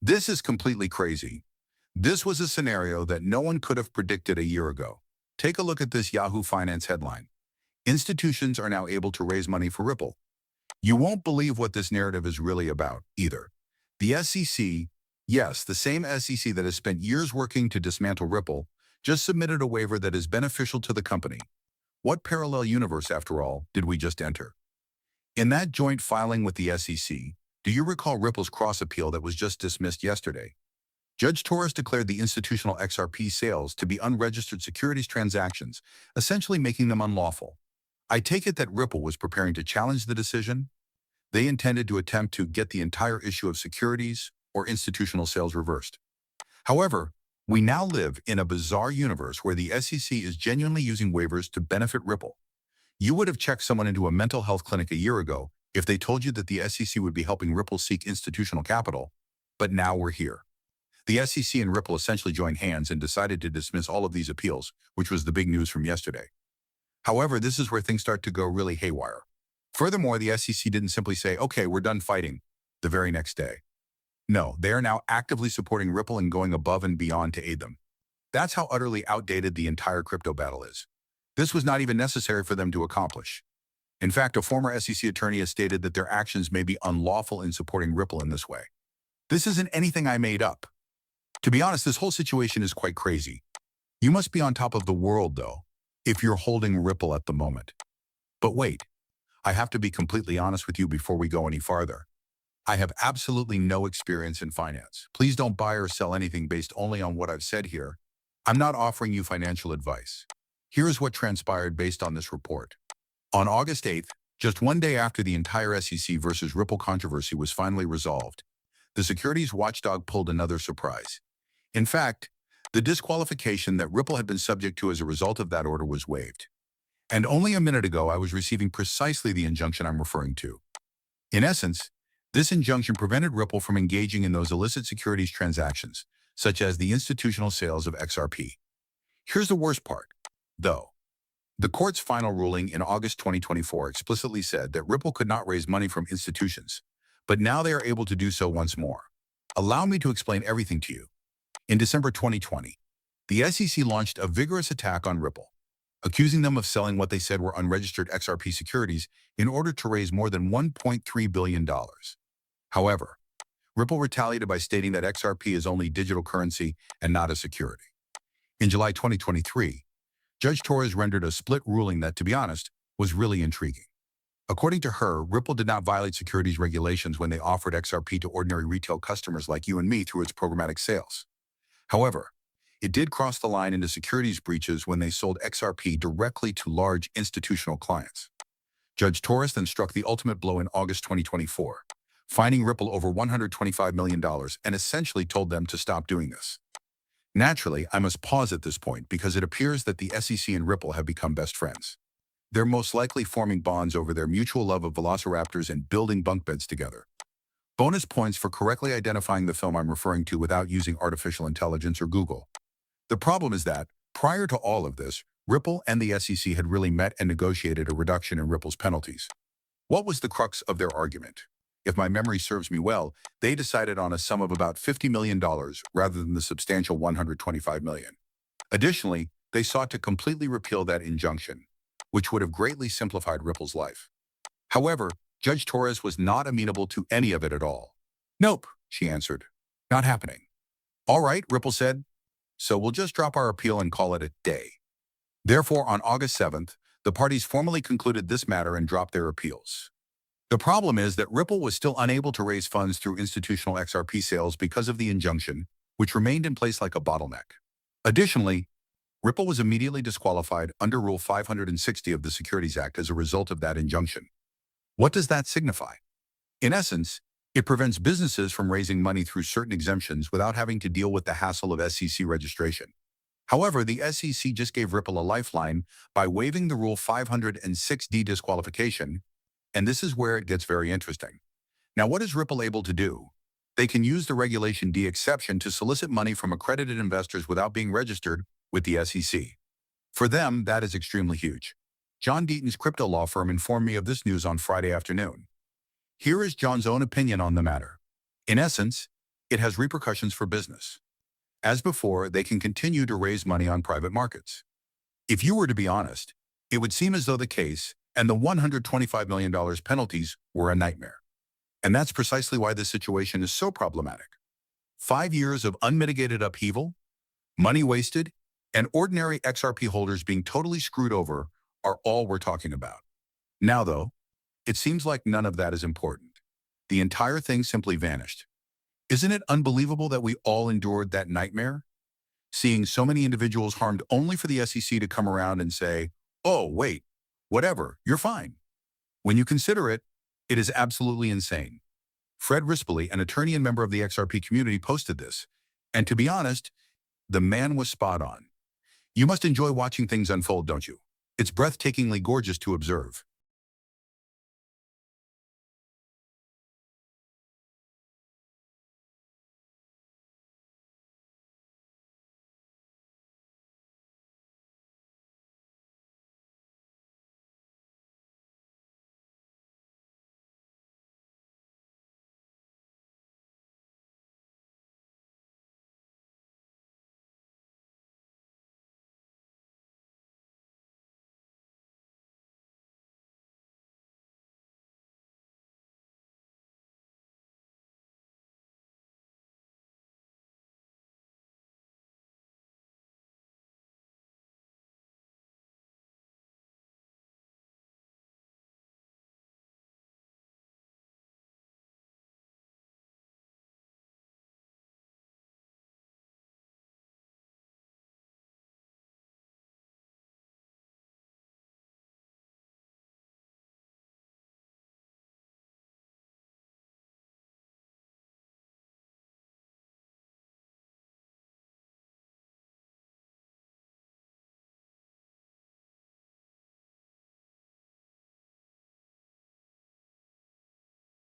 This is completely crazy. This was a scenario that no one could have predicted a year ago. Take a look at this Yahoo Finance headline. Institutions are now able to raise money for Ripple. You won't believe what this narrative is really about, either. The SEC, yes, the same SEC that has spent years working to dismantle Ripple, just submitted a waiver that is beneficial to the company. What parallel universe, after all, did we just enter? In that joint filing with the SEC, do you recall Ripple's cross-appeal that was just dismissed yesterday? Judge Torres declared the institutional XRP sales to be unregistered securities transactions, essentially making them unlawful. I take it that Ripple was preparing to challenge the decision. They intended to attempt to get the entire issue of securities or institutional sales reversed. However, we now live in a bizarre universe where the SEC is genuinely using waivers to benefit Ripple. You would have checked someone into a mental health clinic a year ago if they told you that the SEC would be helping Ripple seek institutional capital, but now we're here. The SEC and Ripple essentially joined hands and decided to dismiss all of these appeals, which was the big news from yesterday. However, this is where things start to go really haywire. Furthermore, the SEC didn't simply say, okay, we're done fighting, the very next day. No, they are now actively supporting Ripple and going above and beyond to aid them. That's how utterly outdated the entire crypto battle is. This was not even necessary for them to accomplish. In fact, a former SEC attorney has stated that their actions may be unlawful in supporting Ripple in this way. This isn't anything I made up. To be honest, this whole situation is quite crazy. You must be on top of the world, though, if you're holding Ripple at the moment. But wait, I have to be completely honest with you before we go any farther. I have absolutely no experience in finance. Please don't buy or sell anything based only on what I've said here. I'm not offering you financial advice. Here's what transpired based on this report. On August 8th, just one day after the entire SEC versus Ripple controversy was finally resolved, the securities watchdog pulled another surprise. In fact, the disqualification that Ripple had been subject to as a result of that order was waived. And only a minute ago, I was receiving precisely the injunction I'm referring to. In essence, this injunction prevented Ripple from engaging in those illicit securities transactions, such as the institutional sales of XRP. Here's the worst part, though. The court's final ruling in August 2024 explicitly said that Ripple could not raise money from institutions, but now they are able to do so once more. Allow me to explain everything to you. In December 2020, the SEC launched a vigorous attack on Ripple, accusing them of selling what they said were unregistered XRP securities in order to raise more than $1.3 billion. However, Ripple retaliated by stating that XRP is only digital currency and not a security. In July 2023, Judge Torres rendered a split ruling that, to be honest, was really intriguing. According to her, Ripple did not violate securities regulations when they offered XRP to ordinary retail customers like you and me through its programmatic sales. However, it did cross the line into securities breaches when they sold XRP directly to large institutional clients. Judge Torres then struck the ultimate blow in August 2024, fining Ripple over $125 million and essentially told them to stop doing this. Naturally, I must pause at this point because it appears that the SEC and Ripple have become best friends. They're most likely forming bonds over their mutual love of velociraptors and building bunk beds together. Bonus points for correctly identifying the film I'm referring to without using artificial intelligence or Google. The problem is that, prior to all of this, Ripple and the SEC had really met and negotiated a reduction in Ripple's penalties. What was the crux of their argument? If my memory serves me well, they decided on a sum of about $50 million rather than the substantial $125 million. Additionally, they sought to completely repeal that injunction, which would have greatly simplified Ripple's life. However, Judge Torres was not amenable to any of it at all. Nope, she answered. Not happening. All right, Ripple said. So we'll just drop our appeal and call it a day. Therefore, on August 7th, the parties formally concluded this matter and dropped their appeals. The problem is that Ripple was still unable to raise funds through institutional XRP sales because of the injunction, which remained in place like a bottleneck. Additionally, Ripple was immediately disqualified under Rule 560 of the Securities Act as a result of that injunction. What does that signify? In essence, it prevents businesses from raising money through certain exemptions without having to deal with the hassle of SEC registration. However, the SEC just gave Ripple a lifeline by waiving the Rule 506D disqualification, and this is where it gets very interesting. Now, what is Ripple able to do? They can use the Regulation D exception to solicit money from accredited investors without being registered with the SEC. For them, that is extremely huge. John Deaton's crypto law firm informed me of this news on Friday afternoon. Here is John's own opinion on the matter. In essence, it has repercussions for business. As before, they can continue to raise money on private markets. If you were to be honest, it would seem as though the case and the $125 million penalties were a nightmare. And that's precisely why this situation is so problematic. 5 years of unmitigated upheaval, money wasted, and ordinary XRP holders being totally screwed over are all we're talking about. Now, though, it seems like none of that is important. The entire thing simply vanished. Isn't it unbelievable that we all endured that nightmare? Seeing so many individuals harmed only for the SEC to come around and say, oh, wait, whatever, you're fine. When you consider it, it is absolutely insane. Fred Rispoli, an attorney and member of the XRP community, posted this. And to be honest, the man was spot on. You must enjoy watching things unfold, don't you? It's breathtakingly gorgeous to observe.